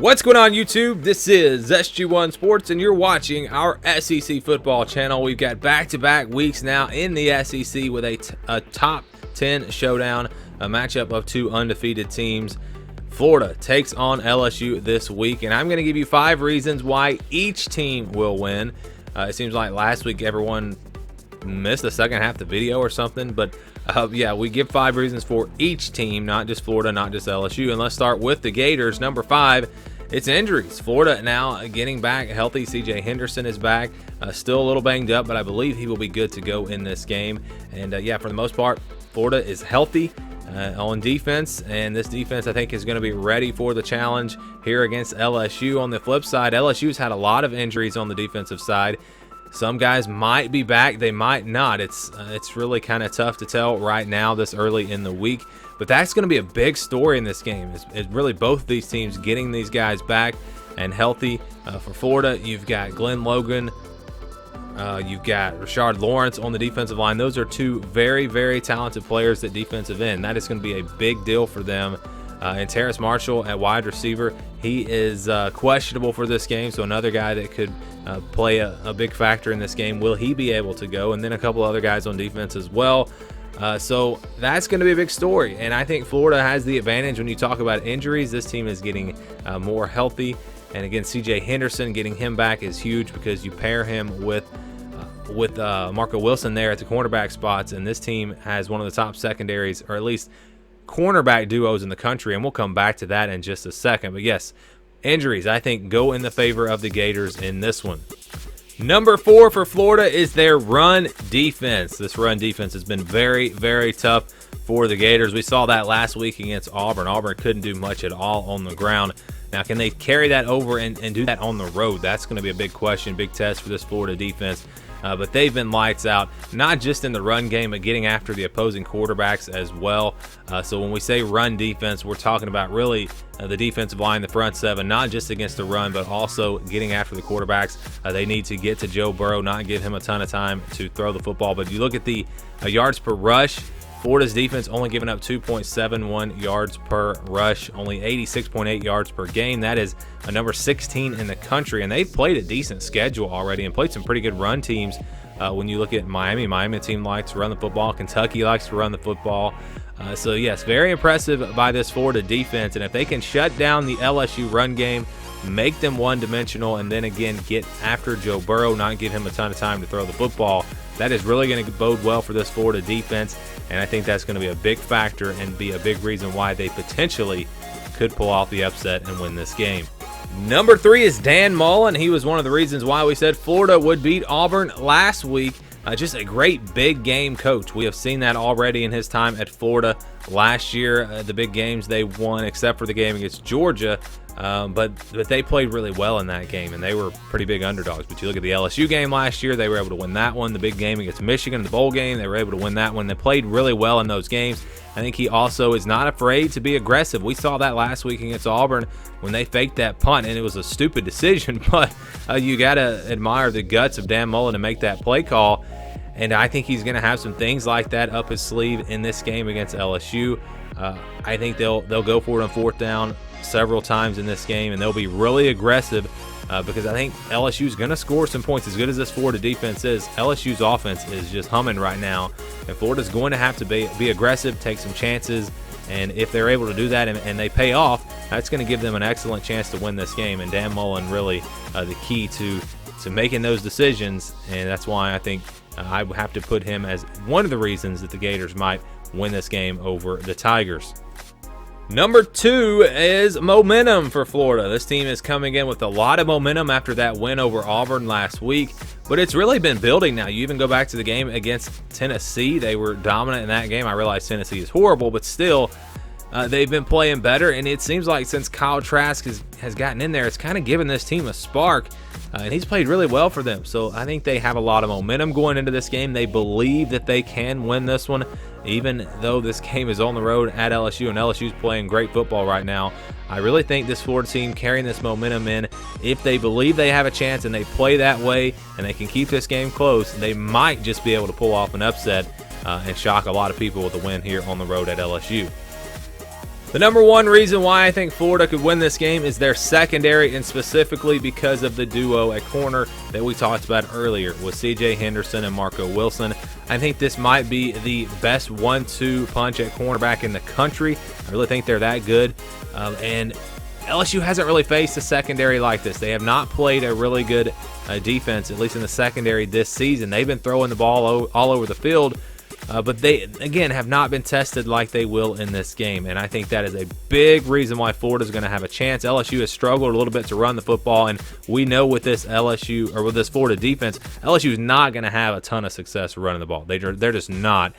What's going on, YouTube? This is SG1 Sports, and you're watching our SEC football channel. We've got back-to-back weeks now in the SEC with a top 10 showdown, a matchup of two undefeated teams. Florida takes on LSU this week, and I'm going to give you 5 reasons why each team will win. It seems like last week everyone missed the second half of the video or something, but yeah, we give 5 reasons for each team, not just Florida, not just LSU. And let's start with the Gators. Number 5, it's injuries. Florida now getting back healthy. CJ Henderson is back, still a little banged up, but I believe he will be good to go in this game. And yeah, for the most part, Florida is healthy on defense, and this defense I think is going to be ready for the challenge here against LSU. On the flip side, LSU's had a lot of injuries on the defensive side. Some guys might be back, they might not. It's really kind of tough to tell right now this early in the week. But that's going to be a big story in this game. It's really both of these teams getting these guys back and healthy. For Florida, you've got Glenn Logan, you've got Rashard Lawrence on the defensive line. Those are 2 very, very talented players at defensive end. That is going to be a big deal for them. And Terrace Marshall at wide receiver, he is questionable for this game, so another guy that could play a big factor in this game. Will he be able to go? And then a couple other guys on defense as well. So that's going to be a big story, and I think Florida has the advantage when you talk about injuries. This team is getting more healthy, and again, CJ Henderson, getting him back is huge because you pair him with Marco Wilson there at the cornerback spots, and this team has one of the top secondaries, or at least cornerback duos in the country, and we'll come back to that in just a second. But yes, injuries I think go in the favor of the Gators in this one. Number 4 for Florida is their run defense. This run defense has been very, very tough for the Gators. We saw that last week against Auburn. Auburn couldn't do much at all on the ground. Now, can they carry that over and do that on the road? That's going to be a big question, big test for this Florida defense. But they've been lights out, not just in the run game, but getting after the opposing quarterbacks as well. So when we say run defense, we're talking about really the defensive line, the front 7, not just against the run, but also getting after the quarterbacks. They need to get to Joe Burrow, not give him a ton of time to throw the football. But you look at the yards per rush, Florida's defense only giving up 2.71 yards per rush, only 86.8 yards per game. That is a number 16 in the country, and they've played a decent schedule already and played some pretty good run teams. When you look at Miami team likes to run the football. Kentucky likes to run the football. So yes, very impressive by this Florida defense, and if they can shut down the LSU run game, make them one-dimensional, and then again get after Joe Burrow, not give him a ton of time to throw the football, that is really going to bode well for this Florida defense, and I think that's going to be a big factor and be a big reason why they potentially could pull off the upset and win this game. Number 3 is Dan Mullen. He was one of the reasons why we said Florida would beat Auburn last week. Just a great big game coach. We have seen that already in his time at Florida last year. The big games they won, except for the game against Georgia. But they played really well in that game, and they were pretty big underdogs. But you look at the LSU game last year, they were able to win that one. The big game against Michigan, the bowl game, they were able to win that one. They played really well in those games. I think he also is not afraid to be aggressive. We saw that last week against Auburn when they faked that punt, and it was a stupid decision, but you got to admire the guts of Dan Mullen to make that play call. And I think he's going to have some things like that up his sleeve in this game against LSU. I think they'll go for it on 4th down several times in this game, and they'll be really aggressive because I think LSU is going to score some points. As good as this Florida defense is, LSU's offense is just humming right now, and Florida's going to have to be aggressive, take some chances, and if they're able to do that and they pay off, that's going to give them an excellent chance to win this game. And Dan Mullen really the key to making those decisions, and that's why I think I would have to put him as one of the reasons that the Gators might win this game over the Tigers. Number 2 is momentum for Florida. This team is coming in with a lot of momentum after that win over Auburn last week, but it's really been building now. You even go back to the game against Tennessee. They were dominant in that game. I realize Tennessee is horrible, but still, they've been playing better, and it seems like since Kyle Trask has gotten in there, it's kind of given this team a spark, and he's played really well for them. So I think they have a lot of momentum going into this game. They believe that they can win this one, even though this game is on the road at LSU, and LSU's playing great football right now. I really think this Florida team carrying this momentum in, if they believe they have a chance and they play that way and they can keep this game close, they might just be able to pull off an upset and shock a lot of people with a win here on the road at LSU. The number one reason why I think Florida could win this game is their secondary, and specifically because of the duo at corner that we talked about earlier with C.J. Henderson and Marco Wilson. I think this might be the best 1-2 punch at cornerback in the country. I really think they're that good. And LSU hasn't really faced a secondary like this. They have not played a really good defense, at least in the secondary this season. They've been throwing the ball all over the field, but they, again, have not been tested like they will in this game. And I think that is a big reason why Florida's going to have a chance. LSU has struggled a little bit to run the football, and we know with this LSU, or with this Florida defense, LSU is not going to have a ton of success running the ball. They're just not.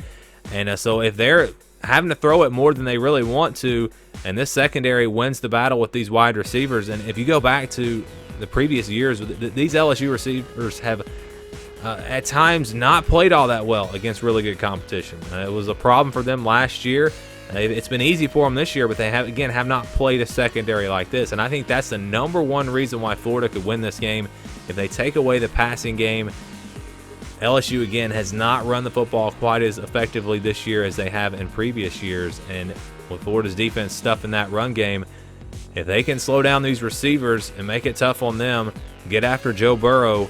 And so if they're having to throw it more than they really want to, and this secondary wins the battle with these wide receivers, and if you go back to the previous years, these LSU receivers have at times not played all that well against really good competition. It was a problem for them last year. It's been easy for them this year, but they have not played a secondary like this, and I think that's the number one reason why Florida could win this game. If they take away the passing game, LSU, again, has not run the football quite as effectively this year as they have in previous years, and with Florida's defense stuffing that run game, if they can slow down these receivers and make it tough on them, get after Joe Burrow,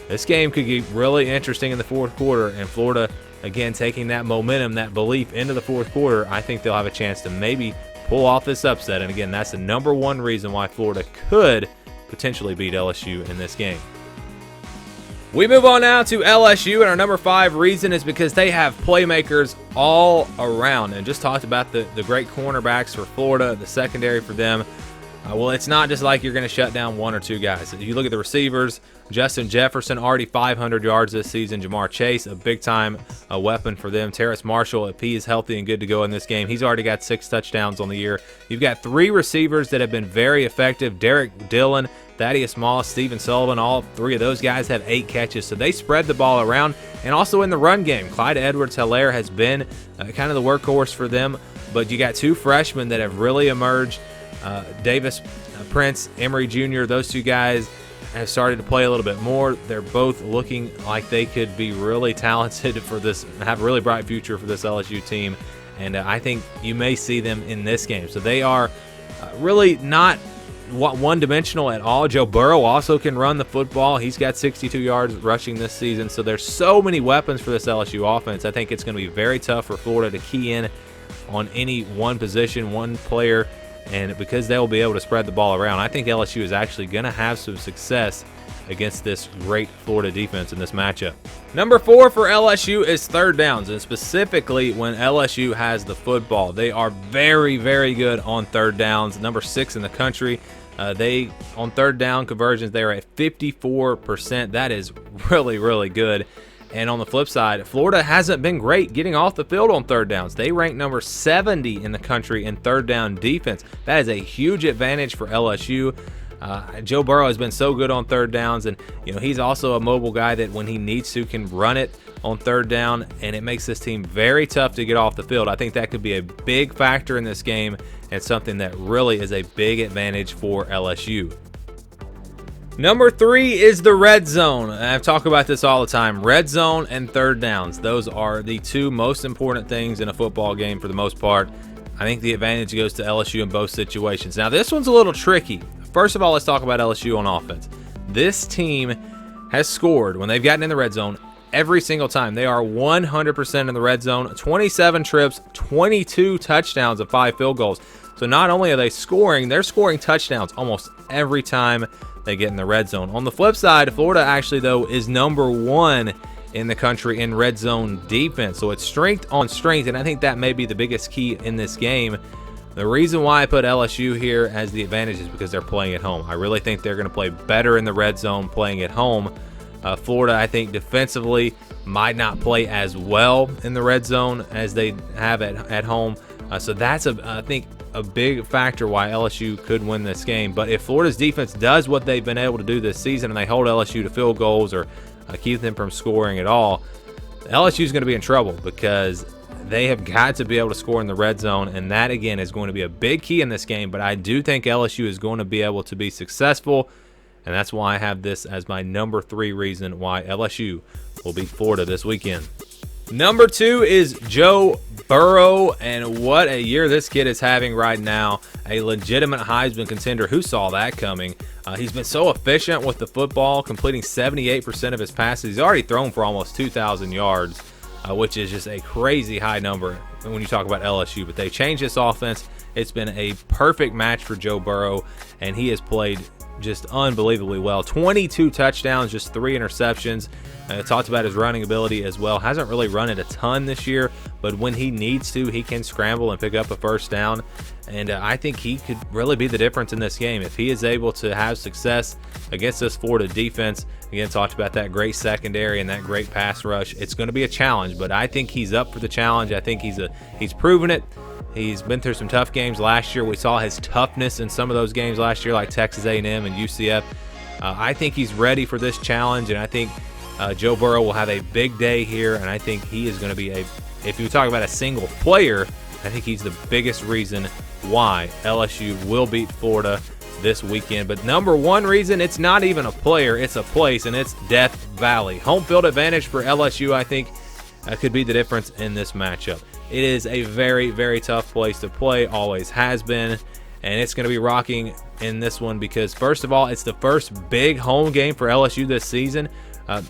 this game could get really interesting in the fourth quarter, and Florida, again, taking that momentum, that belief into the fourth quarter, I think they'll have a chance to maybe pull off this upset, and again, that's the number one reason why Florida could potentially beat LSU in this game. We move on now to LSU, and our number 5 reason is because they have playmakers all around. And just talked about the great cornerbacks for Florida, the secondary for them. Well, it's not just like you're going to shut down one or two guys. If you look at the receivers, Justin Jefferson, already 500 yards this season. Jamar Chase, a big-time weapon for them. Terrace Marshall, if he is healthy and good to go in this game, he's already got 6 touchdowns on the year. You've got 3 receivers that have been very effective. Derek Dillon, Thaddeus Moss, Stephen Sullivan, all 3 of those guys have 8 catches. So they spread the ball around. And also in the run game, Clyde Edwards-Helaire has been kind of the workhorse for them. But you got 2 freshmen that have really emerged. Davis Prince, Emery Jr., those 2 guys have started to play a little bit more. They're both looking like they could be really talented for this, have a really bright future for this LSU team. And I think you may see them in this game. So they are really not one-dimensional at all. Joe Burrow also can run the football. He's got 62 yards rushing this season. So there's so many weapons for this LSU offense. I think it's going to be very tough for Florida to key in on any one position, one player. And because they'll be able to spread the ball around, I think LSU is actually going to have some success against this great Florida defense in this matchup. Number 4 for LSU is third downs, and specifically when LSU has the football. They are very, very good on third downs. Number 6 in the country. They, on third down conversions, they are at 54%. That is really, really good. And on the flip side, Florida hasn't been great getting off the field on third downs. They rank number 70 in the country in third down defense. That is a huge advantage for LSU. Joe Burrow has been so good on third downs, and he's also a mobile guy that when he needs to can run it on third down, and it makes this team very tough to get off the field. I think that could be a big factor in this game and something that really is a big advantage for LSU. Number 3 is the red zone. I've talked about this all the time. Red zone and third downs. Those are the 2 most important things in a football game for the most part. I think the advantage goes to LSU in both situations. Now, this one's a little tricky. First of all, let's talk about LSU on offense. This team has scored when they've gotten in the red zone every single time. They are 100% in the red zone. 27 trips, 22 touchdowns, and 5 field goals. So not only are they scoring, they're scoring touchdowns almost every time they get in the red zone. On the flip side, Florida actually, though, is number 1 in the country in red zone defense. So it's strength on strength, and I think that may be the biggest key in this game. The reason why I put LSU here as the advantage is because they're playing at home. I really think they're going to play better in the red zone playing at home. Florida, I think, defensively might not play as well in the red zone as they have at home. So that's, I think, a big factor why LSU could win this game. But if Florida's defense does what they've been able to do this season and they hold LSU to field goals or keep them from scoring at all, LSU is going to be in trouble because they have got to be able to score in the red zone, and that, again, is going to be a big key in this game. But I do think LSU is going to be able to be successful, and that's why I have this as my number 3 reason why LSU will beat Florida this weekend. Number 2 is Joe Burrow, and what a year this kid is having right now. A legitimate Heisman contender. Who saw that coming? He's been so efficient with the football, completing 78% of his passes. He's already thrown for almost 2,000 yards, which is just a crazy high number when you talk about LSU. But they changed this offense. It's been a perfect match for Joe Burrow, and he has played just unbelievably well. 22 touchdowns, just 3 interceptions. Talked about his running ability as well. Hasn't really run it a ton this year, but when he needs to, he can scramble and pick up a first down. And I think he could really be the difference in this game if he is able to have success against this Florida defense. Again, talked about that great secondary and that great pass rush. It's going to be a challenge, but I think he's up for the challenge. I think he's proven it. He's been through some tough games last year. We saw his toughness in some of those games last year, like Texas A&M and UCF. I think he's ready for this challenge, and I think Joe Burrow will have a big day here, and I think he is going to be if you talk about a single player, I think he's the biggest reason why LSU will beat Florida this weekend. But number one reason, it's not even a player, it's a place, and it's Death Valley. Home field advantage for LSU, I think, could be the difference in this matchup. It is a very, very tough place to play, always has been, and it's going to be rocking in this one because, first of all, it's the first big home game for LSU this season.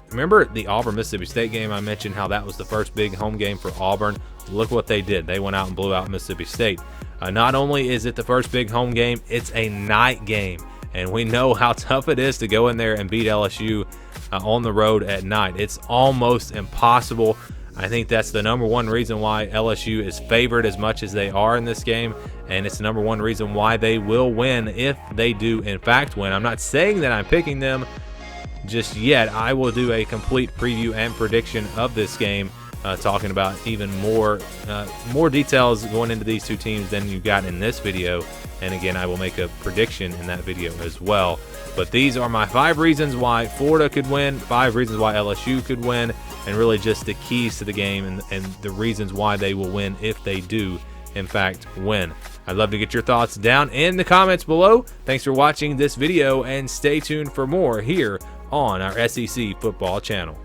Remember the Auburn-Mississippi State game? I mentioned how that was the first big home game for Auburn. Look what they did. They went out and blew out Mississippi State. Not only is it the first big home game, it's a night game, and we know how tough it is to go in there and beat LSU on the road at night. It's almost impossible. I think that's the number one reason why LSU is favored as much as they are in this game, and it's the number one reason why they will win if they do in fact win. I'm not saying that I'm picking them just yet. I will do a complete preview and prediction of this game, talking about even more details going into these two teams than you got in this video. And again, I will make a prediction in that video as well. But these are my 5 reasons why Florida could win, 5 reasons why LSU could win, and really just the keys to the game and the reasons why they will win if they do in fact win. I'd love to get your thoughts down in the comments below. Thanks for watching this video, and stay tuned for more here on our SEC football channel.